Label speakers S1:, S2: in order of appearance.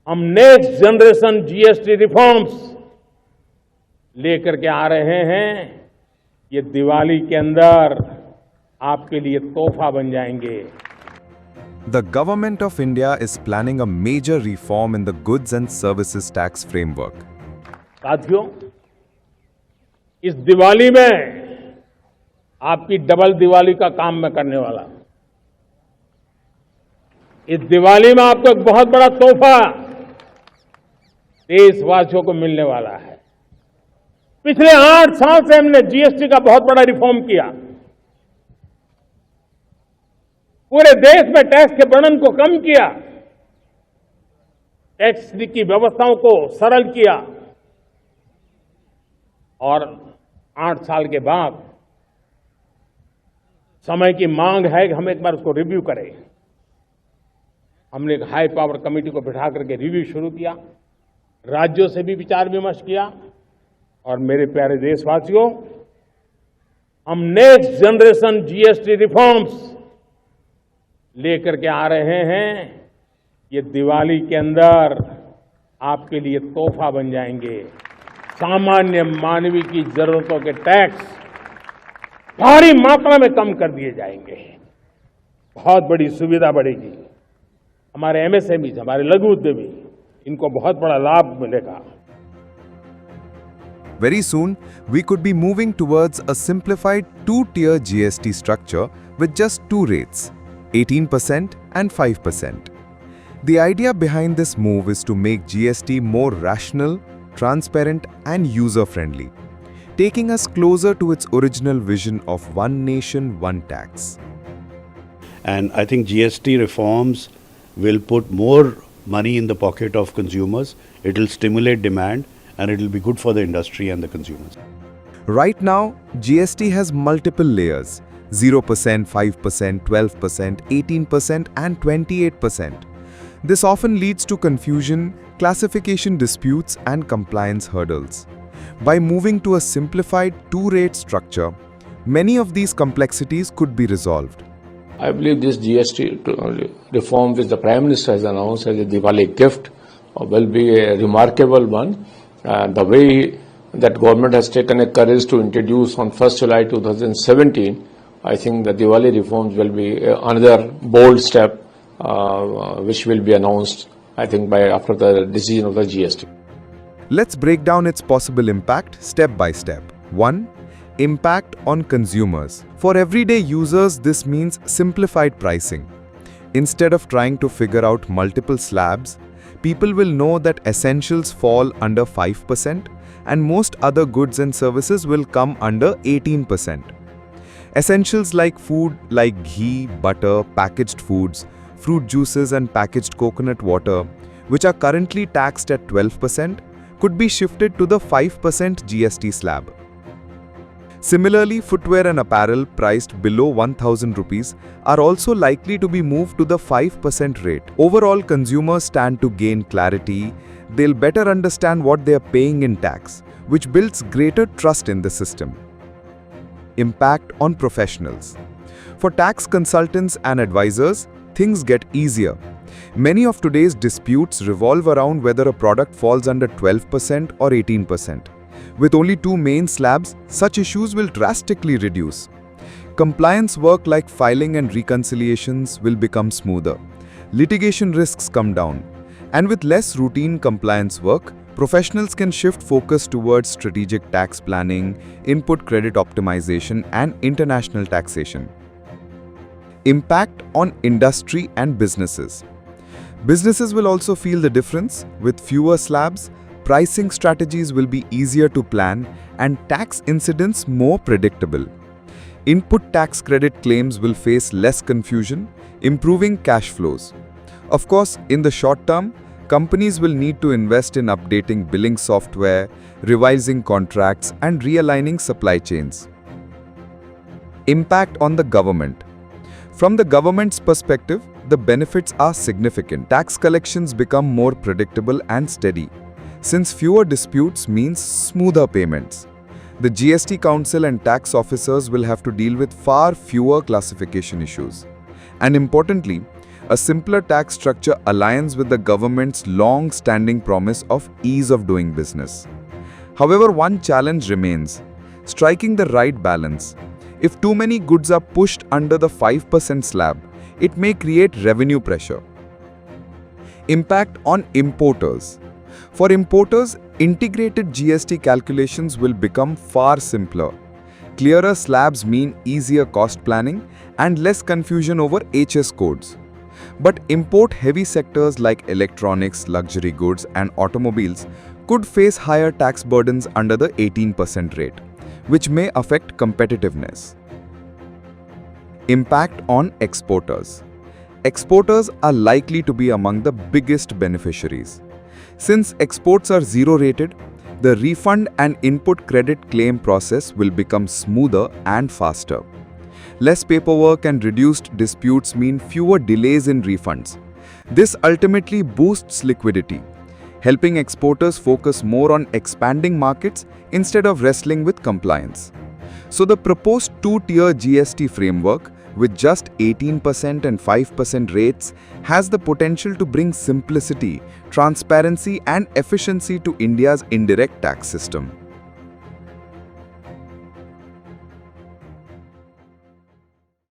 S1: हम next generation GST reforms लेकर के आ रहे हैं। ये दिवाली के अंदर आपके लिए तोहफा बन जाएंगे।
S2: The Government of India is planning a major reform in the goods and services tax framework.
S1: साथियों, इस दिवाली में आपकी डबल दिवाली का काम मैं करने वाला हूं। इस दिवाली में आपको एक बहुत बड़ा तोहफा देशवासियों को मिलने वाला है। पिछले 8 साल से हमने जीएसटी का बहुत बड़ा रिफॉर्म किया। पूरे देश में टैक्स के बर्डन को कम किया, टैक्स की व्यवस्थाओं को सरल किया और 8 साल के बाद समय की मांग है कि हम एक बार उसको रिव्यू करें। हमने एक हाई पावर कमेटी को बिठा करके रिव्यू शुरू किया, राज्यों से भी विचार विमर्श किया और मेरे प्यारे देशवासियों, हम नेक्स्ट जनरेशन जीएसटी रिफॉर्म्स लेकर के आ रहे हैं। ये दिवाली के अंदर आपके लिए तोहफा बन जाएंगे। सामान्य मानवीय की जरूरतों के टैक्स भारी मात्रा में कम कर दिए जाएंगे। बहुत बड़ी सुविधा बढ़ेगी। हमारे एमएसएमई, हमारे लघु उद्यमी, इनको बहुत बड़ा लाभ मिलेगा।
S2: Very soon, we could be moving towards a simplified two-tier GST structure with just 2 rates, 18% and 5%. The idea behind this move is to make GST more rational, transparent and user-friendly, taking us closer to its original vision of one nation, one tax.
S3: And I think GST reforms will put more money in the pocket of consumers. It will stimulate demand and it will be good for the industry and the consumers.
S2: Right now, GST has multiple layers: 0%, 5%, 12%, 18% and 28%. This often leads to confusion, classification disputes and compliance hurdles. By moving to a simplified 2-rate structure, many of these complexities could be resolved.
S4: I believe this GST reform which the Prime Minister has announced as a Diwali gift will be a remarkable one. The way that government has taken a courage to introduce on 1st July 2017, I think the Diwali reforms will be another bold step which will be announced, I think, by after the decision of the GST.
S2: Let's break down its possible impact step by step. 1. Impact on consumers. For everyday users, this means simplified pricing. Instead of trying to figure out multiple slabs, people will know that essentials fall under 5% and most other goods and services will come under 18%. Essentials like food like ghee, butter, packaged foods, fruit juices and packaged coconut water, which are currently taxed at 12%, could be shifted to the 5% GST slab. Similarly, footwear and apparel priced below 1,000 rupees are also likely to be moved to the 5% rate. Overall, consumers stand to gain clarity. They'll better understand what they are paying in tax, which builds greater trust in the system. Impact on professionals. For tax consultants and advisors, things get easier. Many of today's disputes revolve around whether a product falls under 12% or 18%. With only 2 main slabs, such issues will drastically reduce. Compliance work like filing and reconciliations will become smoother. Litigation risks come down. And with less routine compliance work, professionals can shift focus towards strategic tax planning, input credit optimization, and international taxation. Impact on industry and businesses. Businesses will also feel the difference. With fewer slabs, pricing strategies will be easier to plan and tax incidents more predictable. Input tax credit claims will face less confusion, improving cash flows. Of course, in the short term, companies will need to invest in updating billing software, revising contracts, and realigning supply chains. Impact on the government. From the government's perspective, the benefits are significant. Tax collections become more predictable and steady, since fewer disputes means smoother payments. The GST Council and tax officers will have to deal with far fewer classification issues. And importantly, A simpler tax structure aligns with the government's long-standing promise of ease of doing business. However, one challenge remains: striking the right balance. If too many goods are pushed under the 5% slab, it may create revenue pressure. Impact on importers. For importers, integrated GST calculations will become far simpler. Clearer slabs mean easier cost planning and less confusion over HS codes. But import-heavy sectors like electronics, luxury goods, and automobiles could face higher tax burdens under the 18% rate, which may affect competitiveness. Impact on exporters. Exporters are likely to be among the biggest beneficiaries. Since exports are zero-rated, the refund and input credit claim process will become smoother and faster. Less paperwork and reduced disputes mean fewer delays in refunds. This ultimately boosts liquidity, helping exporters focus more on expanding markets instead of wrestling with compliance. So the proposed two-tier GST framework with just 18% and 5% rates has the potential to bring simplicity, transparency, and efficiency to India's indirect tax system.